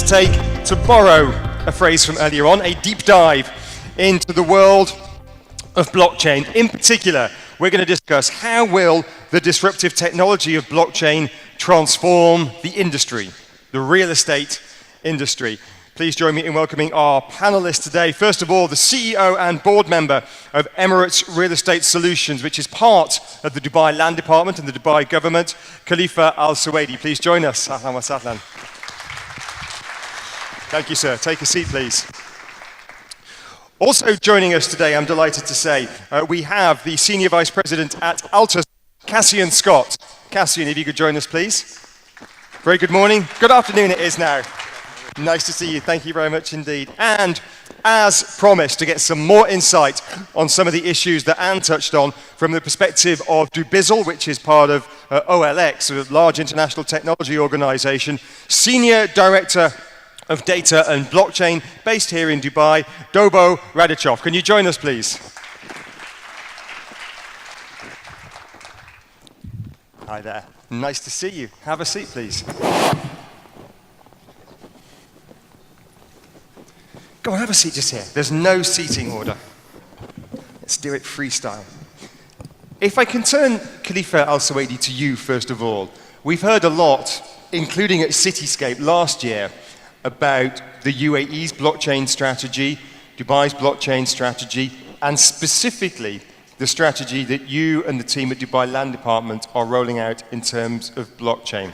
take, to borrow a phrase from earlier on, a deep dive into the world of blockchain. In particular, we're going to discuss how will the disruptive technology of blockchain transform the industry, the real estate industry. Please join me in welcoming our panelists today. First of all, the CEO and board member of Emirates Real Estate Solutions, which is part of the Dubai Land Department and the Dubai government, Khalifa Al-Suwaidi. Please join us. Ahlan wa sahlan. Thank you, sir. Take a seat, please. Also joining us today, I'm delighted to say, we have the Senior Vice President at Altus, Cassian Scott. Cassian, if you could join us, please. Very good morning. Good afternoon it is now. Nice to see you. Thank you very much indeed. And as promised, to get some more insight on some of the issues that Anne touched on from the perspective of Dubizzle, which is part of OLX, a large international technology organization, Senior Director of Data and Blockchain, based here in Dubai, Dobo Radichov. Can you join us, please? Hi there. Nice to see you. Have a seat, please. Go on, have a seat just here. There's no seating order. Let's do it freestyle. If I can turn, Khalifa Al-Suwaidi, to you first of all. We've heard a lot, including at Cityscape last year, about the UAE's blockchain strategy, Dubai's blockchain strategy, and specifically the strategy that you and the team at Dubai Land Department are rolling out in terms of blockchain.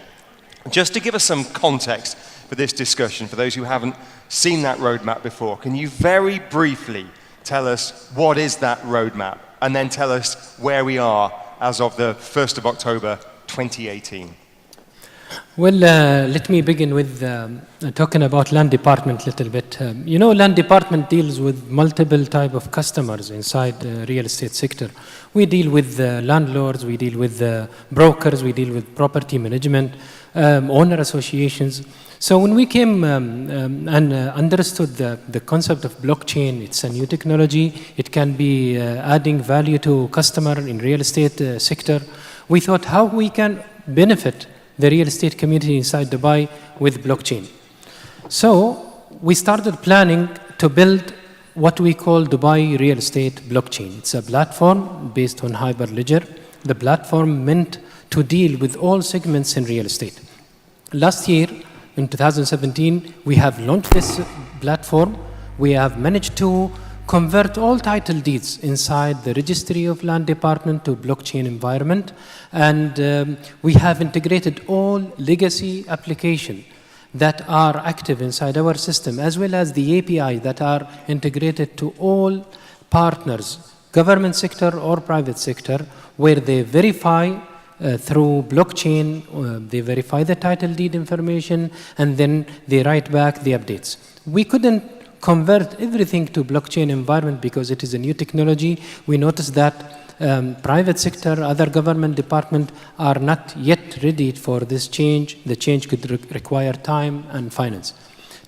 Just to give us some context for this discussion, for those who haven't seen that roadmap before, can you very briefly tell us what is that roadmap, and then tell us where we are as of the 1st of October 2018? Well, let me begin with talking about Land Department a little bit. You know, Land Department deals with multiple type of customers inside the real estate sector. We deal with landlords, we deal with brokers, we deal with property management, owner associations. So when we came and understood the concept of blockchain, it's a new technology, it can be adding value to customer in real estate sector, we thought how we can benefit the real estate community inside Dubai with blockchain. So we started planning to build what we call Dubai Real Estate Blockchain. It's a platform based on Hyperledger. The platform meant to deal with all segments in real estate. Last year, in 2017, we have launched this platform. We have managed to convert all title deeds inside the registry of Land Department to blockchain environment. And we have integrated all legacy applications that are active inside our system, as well as the API that are integrated to all partners, government sector or private sector, where they verify through blockchain, they verify the title deed information, and then they write back the updates. We couldn't convert everything to blockchain environment because it is a new technology. We noticed that private sector, other government department are not yet ready for this change. The change could require time and finance.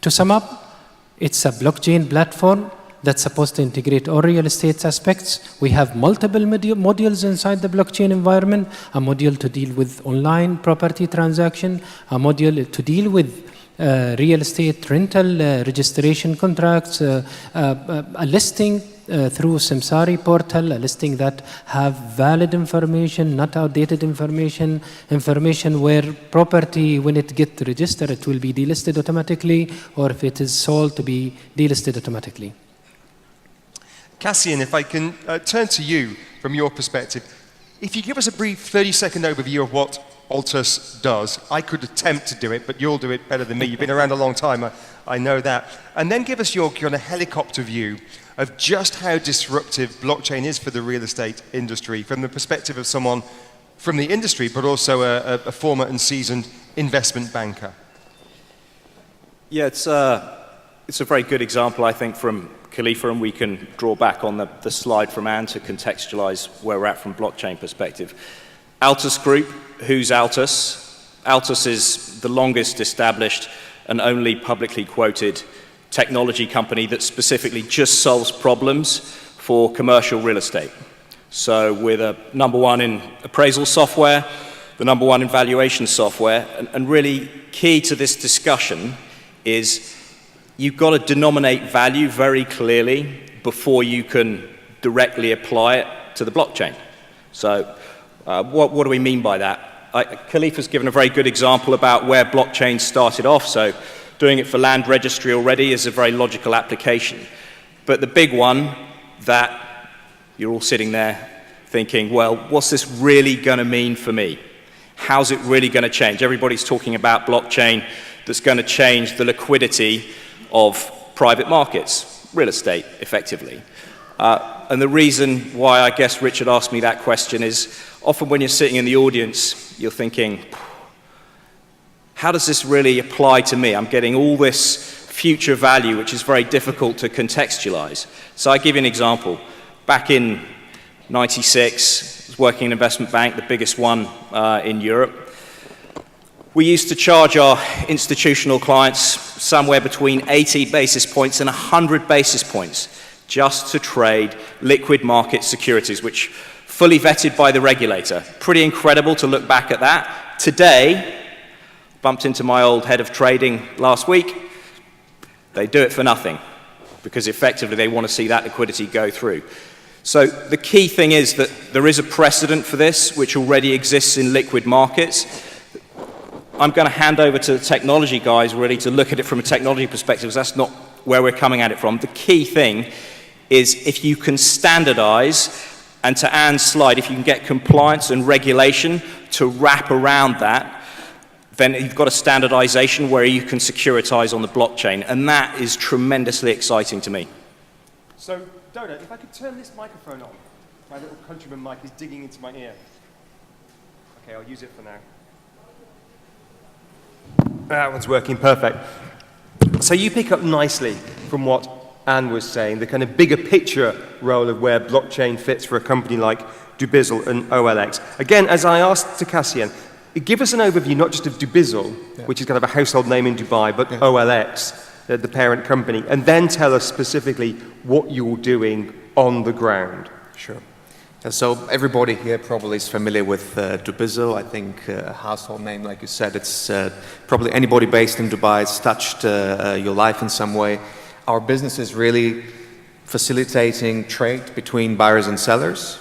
To sum up, it's a blockchain platform that's supposed to integrate all real estate aspects. We have multiple modules inside the blockchain environment, a module to deal with online property transaction, a module to deal with real estate rental registration contracts, a listing through Samsari portal, a listing that have valid information, not outdated information, information where property, when it gets registered, it will be delisted automatically, or if it is sold, to be delisted automatically. Cassian, if I can turn to you from your perspective, if you give us a brief 30-second overview of what Altus does. I could attempt to do it, but you'll do it better than me. You've been around a long time, I know that. And then give us your kind of helicopter view of just how disruptive blockchain is for the real estate industry from the perspective of someone from the industry, but also a former and seasoned investment banker. Yeah, it's a very good example, I think, from Khalifa, and we can draw back on the slide from Anne to contextualize where we're at from blockchain perspective. Altus Group, who's Altus? Altus is the longest established and only publicly quoted technology company that specifically just solves problems for commercial real estate. So we're the #1 in appraisal software, the #1 in valuation software, and really key to this discussion is you've got to denominate value very clearly before you can directly apply it to the blockchain. So what do we mean by that? Khalifa's given a very good example about where blockchain started off. So doing it for land registry already is a very logical application. But the big one that you're all sitting there thinking, well, what's this really going to mean for me? How's it really going to change? Everybody's talking about blockchain that's going to change the liquidity of private markets, real estate, effectively. And the reason why I guess Richard asked me that question is often when you're sitting in the audience, you're thinking, how does this really apply to me? I'm getting all this future value, which is very difficult to contextualize. So I give you an example. Back in '96, I was working in an investment bank, the biggest one in Europe. We used to charge our institutional clients somewhere between 80 basis points and 100 basis points just to trade liquid market securities, which fully vetted by the regulator. Pretty incredible to look back at that. Today, bumped into my old head of trading last week, they do it for nothing because effectively they want to see that liquidity go through. So the key thing is that there is a precedent for this which already exists in liquid markets. I'm going to hand over to the technology guys really to look at it from a technology perspective because that's not where we're coming at it from. The key thing is if you can standardize, and to Anne's slide, if you can get compliance and regulation to wrap around that, then you've got a standardization where you can securitize on the blockchain, and that is tremendously exciting to me. So, Dona, if I could turn this microphone on. My little countryman mic is digging into my ear. Okay, I'll use it for now. That one's working perfect. So you pick up nicely from what Anne was saying, the kind of bigger picture role of where blockchain fits for a company like Dubizzle and OLX. Again, as I asked to Cassian, give us an overview not just of Dubizzle, which is kind of a household name in Dubai, but OLX, the parent company, and then tell us specifically what you're doing on the ground. Sure. So everybody here probably is familiar with Dubizzle. I think a household name, like you said, it's probably anybody based in Dubai has touched your life in some way. Our business is really facilitating trade between buyers and sellers.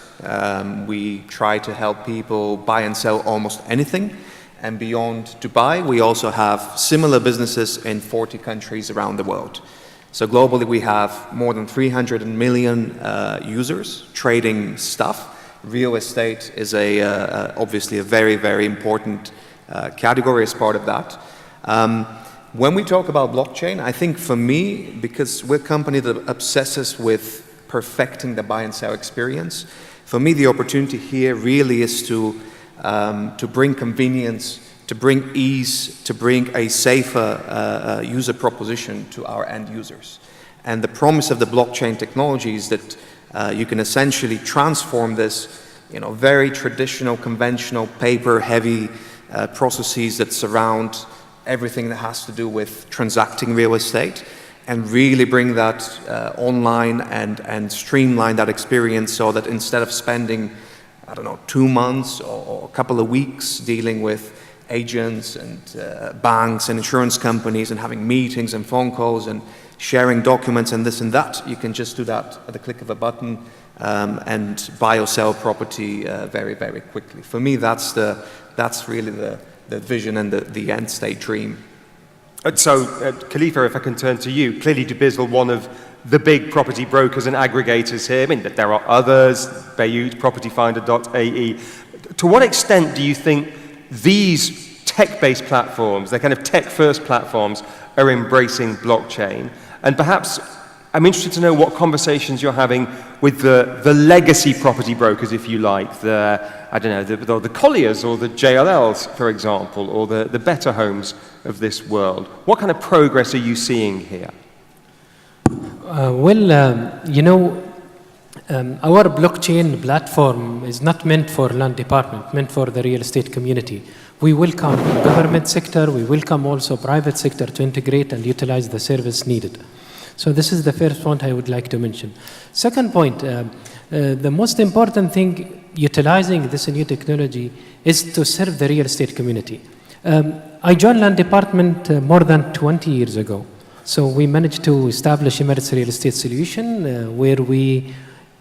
We try to help people buy and sell almost anything. And beyond Dubai, we also have similar businesses in 40 countries around the world. So globally, we have more than 300 million users trading stuff. Real estate is obviously a very, very important category as part of that. When we talk about blockchain, I think for me, because we're a company that obsesses with perfecting the buy and sell experience, for me the opportunity here really is to bring convenience, to bring ease, to bring a safer user proposition to our end users. And the promise of the blockchain technology is that you can essentially transform this, very traditional, conventional, paper-heavy processes that surround everything that has to do with transacting real estate, and really bring that online and streamline that experience so that instead of spending, 2 months or a couple of weeks dealing with agents and banks and insurance companies and having meetings and phone calls and sharing documents and this and that, you can just do that at the click of a button and buy or sell property very, very quickly. For me, that's really the vision and the end state dream. So, Khalifa, if I can turn to you, clearly Dubizzle, one of the big property brokers and aggregators here. I mean, there are others, Beirut, propertyfinder.ae. To what extent do you think these tech-based platforms, they're kind of tech-first platforms, are embracing blockchain? And perhaps I'm interested to know what conversations you're having with the legacy property brokers, if you like, the Colliers or the JLLs, for example, or the Better Homes of this world. What kind of progress are you seeing here? Our blockchain platform is not meant for land department, meant for the real estate community. We welcome government sector, we welcome also private sector to integrate and utilize the service needed. So this is the first point I would like to mention. Second point, the most important thing utilizing this new technology is to serve the real estate community. I joined land department more than 20 years ago. So we managed to establish Emirates Real Estate Solution where we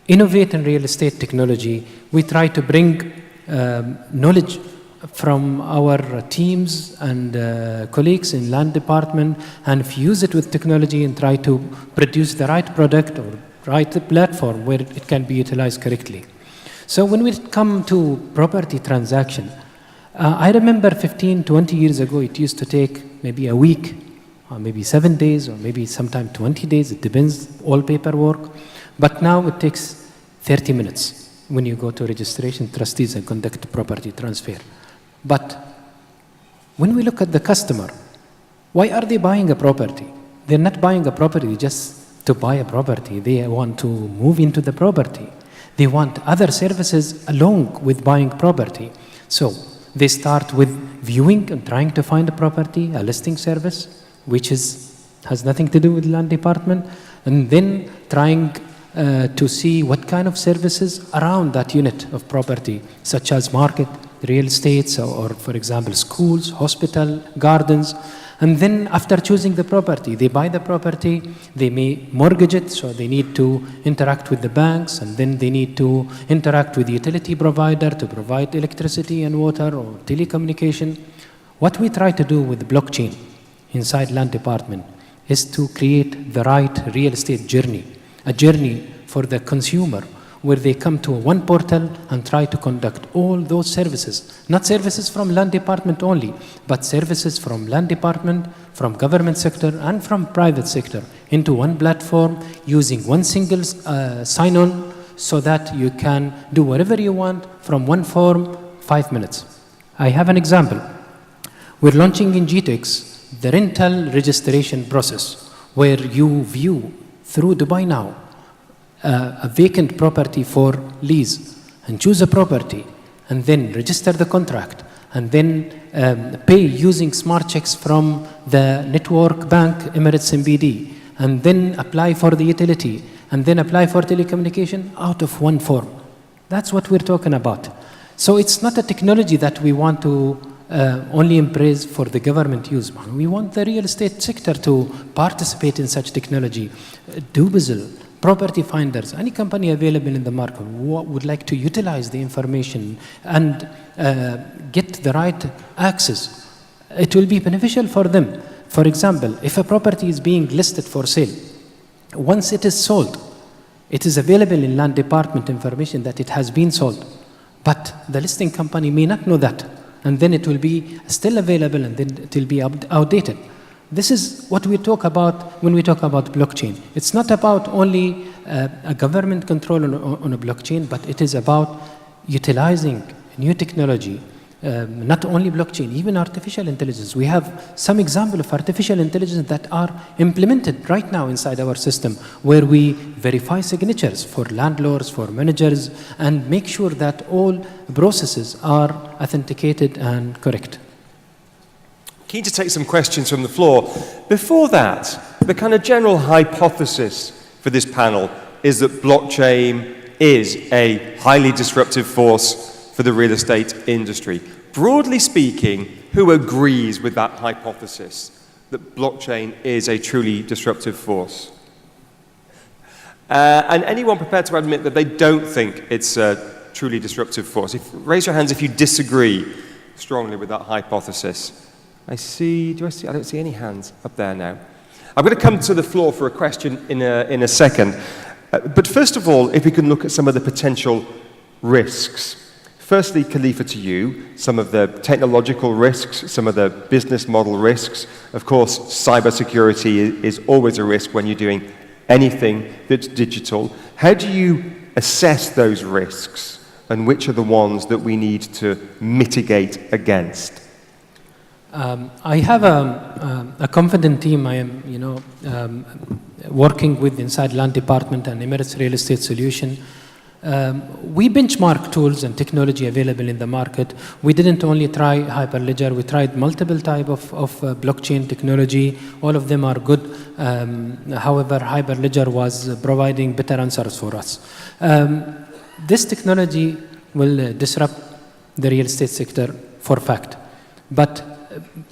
innovate in real estate technology. We try to bring knowledge from our teams and colleagues in land department and fuse it with technology and try to produce the right product or right platform where it can be utilized correctly. So when we come to property transaction, I remember 15, 20 years ago, it used to take maybe a week, or maybe 7 days, or maybe sometime 20 days, it depends, all paperwork. But now it takes 30 minutes when you go to registration trustees and conduct property transfer. But when we look at the customer, why are they buying a property? They're not buying a property just to buy a property. They want to move into the property. They want other services along with buying property. So they start with viewing and trying to find a property, a listing service, which has nothing to do with land department, and then trying to see what kind of services around that unit of property, such as market, real estates, or for example, schools, hospital, gardens. And then after choosing the property, they buy the property, they may mortgage it, so they need to interact with the banks, and then they need to interact with the utility provider to provide electricity and water or telecommunication. What we try to do with blockchain inside land department is to create the right real estate journey, a journey for the consumer, where they come to one portal and try to conduct all those services. Not services from land department only, but services from land department, from government sector, and from private sector into one platform using one single sign-on so that you can do whatever you want from one form, 5 minutes. I have an example. We're launching in GTEx the rental registration process where you view through Dubai Now a vacant property for lease and choose a property and then register the contract and then pay using smart checks from the network bank Emirates MBD and then apply for the utility and then apply for telecommunication out of one form. That's what we're talking about. So it's not a technology that we want to only embrace for the government use. We want the real estate sector to participate in such technology. Dubizzle, property finders, any company available in the market would like to utilize the information and get the right access. It will be beneficial for them. For example, if a property is being listed for sale, once it is sold, it is available in land department information that it has been sold. But the listing company may not know that. And then it will be still available and then it will be outdated. This is what we talk about when we talk about blockchain. It's not about only a government control on a blockchain, but it is about utilizing new technology, not only blockchain, even artificial intelligence. We have some example of artificial intelligence that are implemented right now inside our system, where we verify signatures for landlords, for managers, and make sure that all processes are authenticated and correct. Keen to take some questions from the floor. Before that, the kind of general hypothesis for this panel is that blockchain is a highly disruptive force for the real estate industry. Broadly speaking, who agrees with that hypothesis, that blockchain is a truly disruptive force? And anyone prepared to admit that they don't think it's a truly disruptive force? Raise your hands if you disagree strongly with that hypothesis. I don't see any hands up there now. I'm going to come to the floor for a question in a second. But first of all, if we can look at some of the potential risks. Firstly, Khalifa, to you, some of the technological risks, some of the business model risks. Of course, cybersecurity is always a risk when you're doing anything that's digital. How do you assess those risks, and which are the ones that we need to mitigate against? I have a confident team I am, working with inside Land Department and Emirates Real Estate Solution. We benchmark tools and technology available in the market. We didn't only try Hyperledger, we tried multiple type of blockchain technology. All of them are good. However, Hyperledger was providing better answers for us. This technology will disrupt the real estate sector for fact. But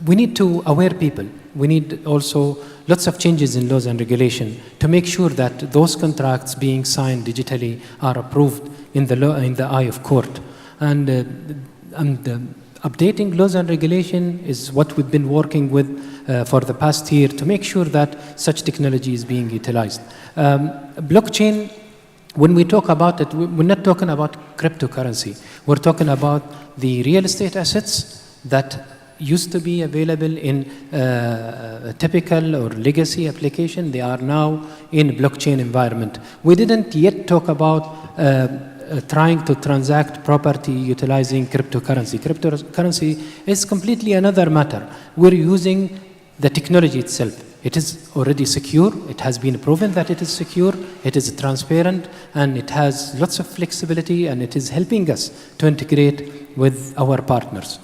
we need to aware people. We need also lots of changes in laws and regulation to make sure that those contracts being signed digitally are approved in the law, in the eye of court. And updating laws and regulation is what we've been working with for the past year to make sure that such technology is being utilized. Blockchain, when we talk about it, we're not talking about cryptocurrency. We're talking about the real estate assets that used to be available in a typical or legacy application. They are now in blockchain environment. We didn't yet talk about trying to transact property utilizing cryptocurrency. Cryptocurrency is completely another matter. We're using the technology itself. It is already secure. It has been proven that it is secure. It is transparent, and it has lots of flexibility, and it is helping us to integrate with our partners.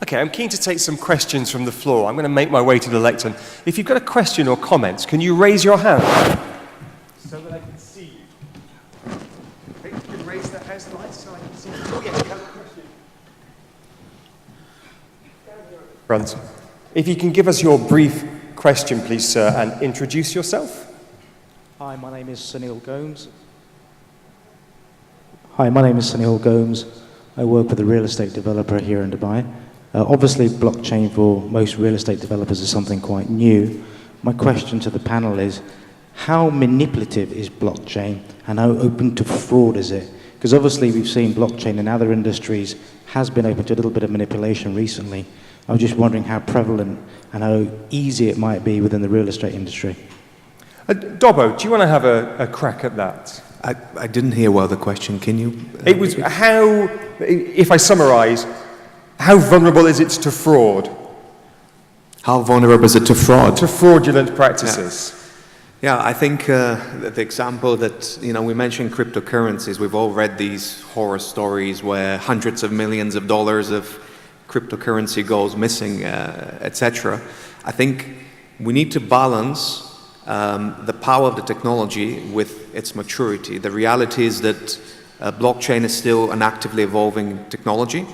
Okay, I'm keen to take some questions from the floor. I'm going to make my way to the lectern. If you've got a question or comments, can you raise your hand so that I can see you? Okay, you can raise that as light so I can see you. Oh, yes, you have a question. Front. If you can give us your brief question, please, sir, and introduce yourself. Hi, my name is Sunil Gomes. Hi, my name is Sunil Gomes. I work with a real estate developer here in Dubai. Obviously, blockchain for most real estate developers is something quite new. My question to the panel is, how manipulative is blockchain and how open to fraud is it? Because obviously we've seen blockchain in other industries has been open to a little bit of manipulation recently. I was just wondering how prevalent and how easy it might be within the real estate industry. Dobbo, do you want to have a crack at that? I didn't hear well the question. Can you? It was how, if I summarize, how vulnerable is it to fraud? How vulnerable is it to fraud? To fraudulent practices. Yeah, I think the example that, we mentioned cryptocurrencies. We've all read these horror stories where hundreds of millions of dollars of cryptocurrency goes missing, etc. I think we need to balance the power of the technology with its maturity. The reality is that blockchain is still an actively evolving technology.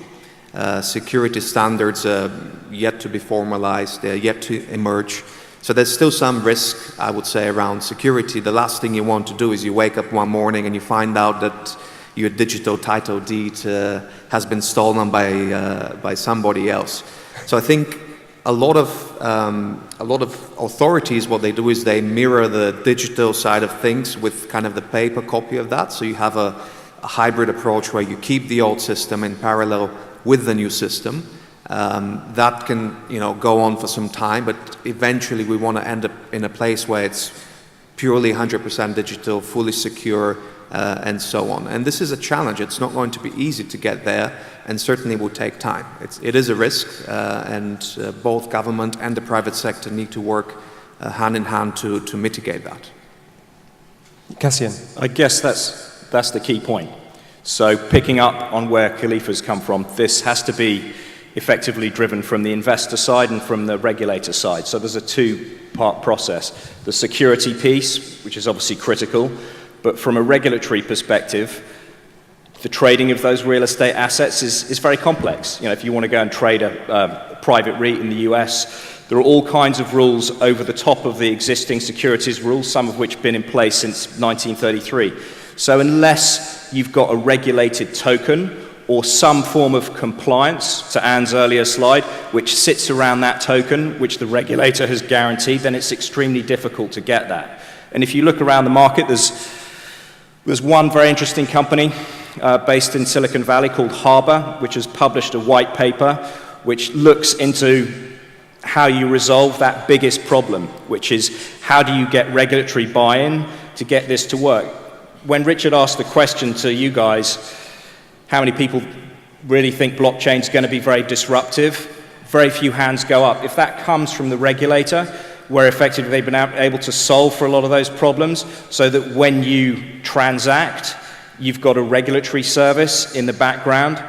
Security standards are yet to be formalized, they're yet to emerge. So there's still some risk, I would say, around security. The last thing you want to do is you wake up one morning and you find out that your digital title deed has been stolen by somebody else. So I think a lot of authorities, what they do is they mirror the digital side of things with kind of the paper copy of that. So you have a hybrid approach where you keep the old system in parallel with the new system. That can go on for some time, but eventually we want to end up in a place where it's purely 100% digital, fully secure, and so on. And this is a challenge. It's not going to be easy to get there, and certainly will take time. It is a risk, and both government and the private sector need to work hand in hand to mitigate that. Cassian. I guess that's the key point. So picking up on where Khalifa's come from, this has to be effectively driven from the investor side and from the regulator side. So there's a two-part process. The security piece, which is obviously critical, but from a regulatory perspective, the trading of those real estate assets is very complex. If you want to go and trade a private REIT in the US, there are all kinds of rules over the top of the existing securities rules, some of which have been in place since 1933. So unless you've got a regulated token or some form of compliance, to Anne's earlier slide, which sits around that token, which the regulator has guaranteed, then it's extremely difficult to get that. And if you look around the market, there's one very interesting company based in Silicon Valley called Harbor, which has published a white paper which looks into how you resolve that biggest problem, which is how do you get regulatory buy-in to get this to work? When Richard asked the question to you guys, how many people really think blockchain is going to be very disruptive? Very few hands go up. If that comes from the regulator, where effectively they've been able to solve for a lot of those problems, so that when you transact, you've got a regulatory service in the background,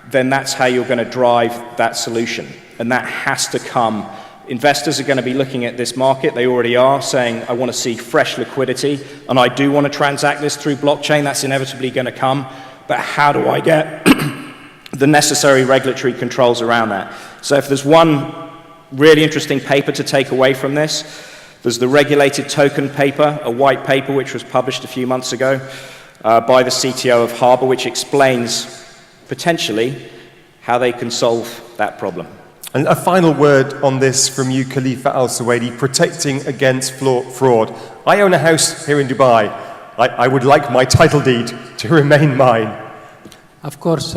then that's how you're going to drive that solution. And that has to come. Investors are going to be looking at this market. They already are saying, I want to see fresh liquidity, and I do want to transact this through blockchain. That's inevitably going to come. But how do I get the necessary regulatory controls around that. So if there's one really interesting paper to take away from this, there's the regulated token paper, a white paper which was published a few months ago by the CTO of Harbour, which explains potentially how they can solve that problem. And a final word on this from you, Khalifa Al-Suwaidi, protecting against fraud. I own a house here in Dubai. I would like my title deed to remain mine. Of course,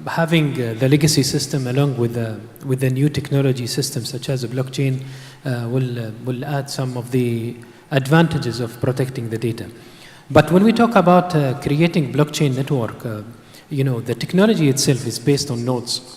having the legacy system along with the new technology system such as a blockchain will add some of the advantages of protecting the data. But when we talk about creating blockchain network, the technology itself is based on nodes.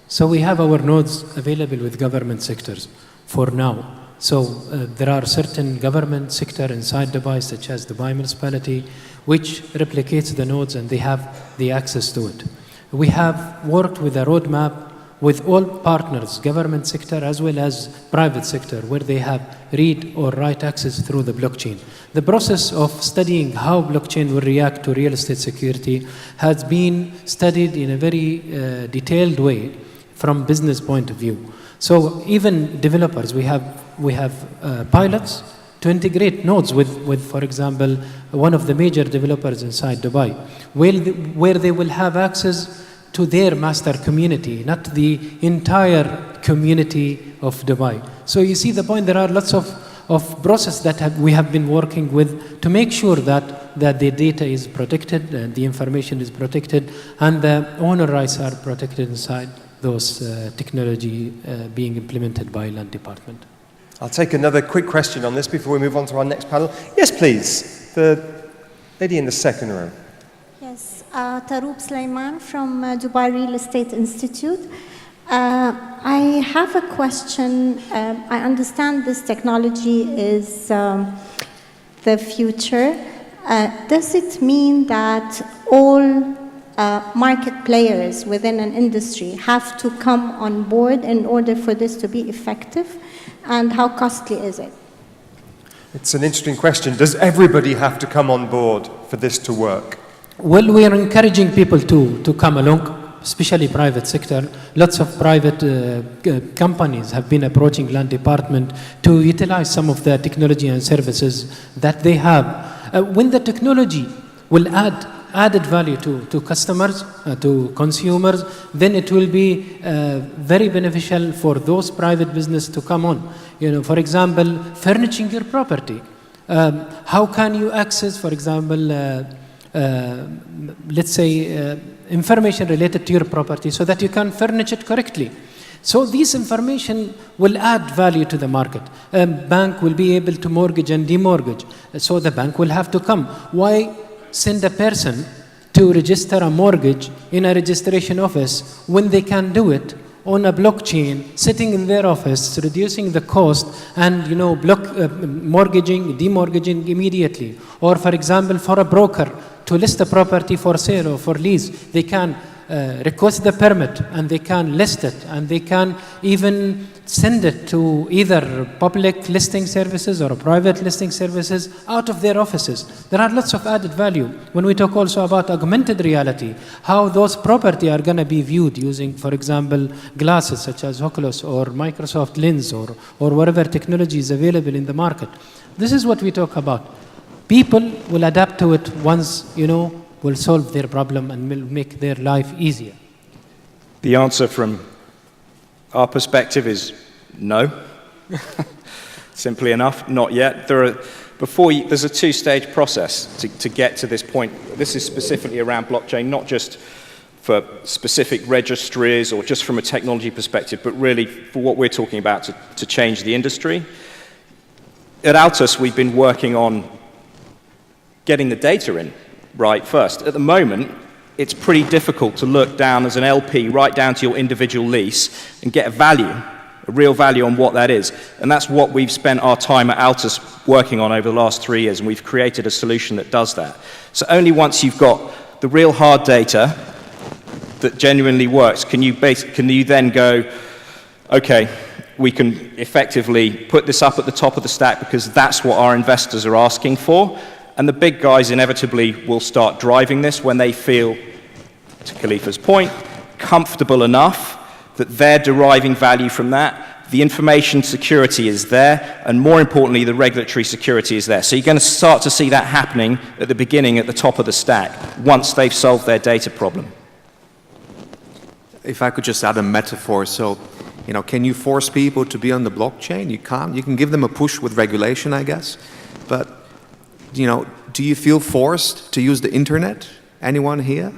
So we have our nodes available with government sectors for now. So there are certain government sector inside Dubai, such as Dubai municipality, which replicates the nodes and they have the access to it. We have worked with a roadmap with all partners, government sector as well as private sector, where they have read or write access through the blockchain. The process of studying how blockchain will react to real estate security has been studied in a very detailed way from business point of view. So even developers, we have pilots to integrate nodes with, for example, one of the major developers inside Dubai, where they will have access to their master community, not the entire community of Dubai. So you see the point, there are lots of process that we have been working with to make sure that the data is protected, and the information is protected, and the owner rights are protected inside those technology being implemented by Land Department. I'll take another quick question on this before we move on to our next panel. Yes, please. The lady in the second row. Yes, Taroub Sulaiman from Dubai Real Estate Institute. I have a question. I understand this technology is the future. Does it mean that all market players within an industry have to come on board in order for this to be effective? And how costly is it? It's an interesting question. Does everybody have to come on board for this to work? Well, we are encouraging people to come along, especially private sector. Lots of private companies have been approaching Land Department to utilize some of the technology and services that they have. When the technology will add added value to customers, to consumers, then it will be very beneficial for those private business to come on. For example, furnishing your property. How can you access, for example, let's say, information related to your property so that you can furnish it correctly? So this information will add value to the market. A bank will be able to mortgage and demortgage. So the bank will have to come. Why send a person to register a mortgage in a registration office when they can do it on a blockchain, sitting in their office, reducing the cost, and mortgaging, demortgaging immediately? Or, for example, for a broker to list a property for sale or for lease, they can request the permit and they can list it, and they can even send it to either public listing services or private listing services out of their offices. There are lots of added value. When we talk also about augmented reality, how those property are going to be viewed using, for example, glasses such as Oculus or Microsoft Lens or whatever technology is available in the market. This is what we talk about. People will adapt to it once, will solve their problem and will make their life easier. The answer from our perspective is no. Simply enough, not yet. There's a two-stage process to get to this point. This is specifically around blockchain, not just for specific registries or just from a technology perspective, but really for what we're talking about to change the industry. At Altus, we've been working on getting the data in right first. At the moment, it's pretty difficult to look down as an LP right down to your individual lease and get a real value on what that is. And that's what we've spent our time at Altus working on over the last 3 years, and we've created a solution that does that. So only once you've got the real hard data that genuinely works can you then go, okay, we can effectively put this up at the top of the stack because that's what our investors are asking for. And the big guys inevitably will start driving this when they feel, to Khalifa's point, comfortable enough that they're deriving value from that, the information security is there, and more importantly, the regulatory security is there. So you're going to start to see that happening at the beginning, at the top of the stack, once they've solved their data problem. If I could just add a metaphor, so, can you force people to be on the blockchain? You can't. You can give them a push with regulation, I guess. But, do you feel forced to use the internet? Anyone here?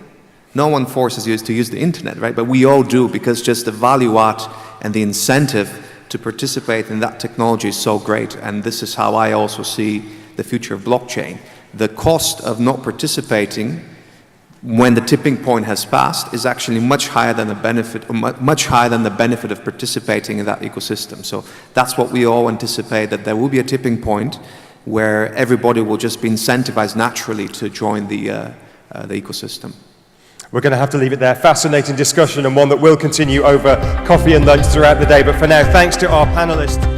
No one forces you to use the internet, right? But we all do, because just the value add and the incentive to participate in that technology is so great. And this is how I also see the future of blockchain. The cost of not participating when the tipping point has passed is actually much higher than the benefit of participating in that ecosystem. So that's what we all anticipate, that there will be a tipping point where everybody will just be incentivized naturally to join the ecosystem. We're going to have to leave it there. Fascinating discussion, and one that will continue over coffee and lunch throughout the day. But for now, thanks to our panelists.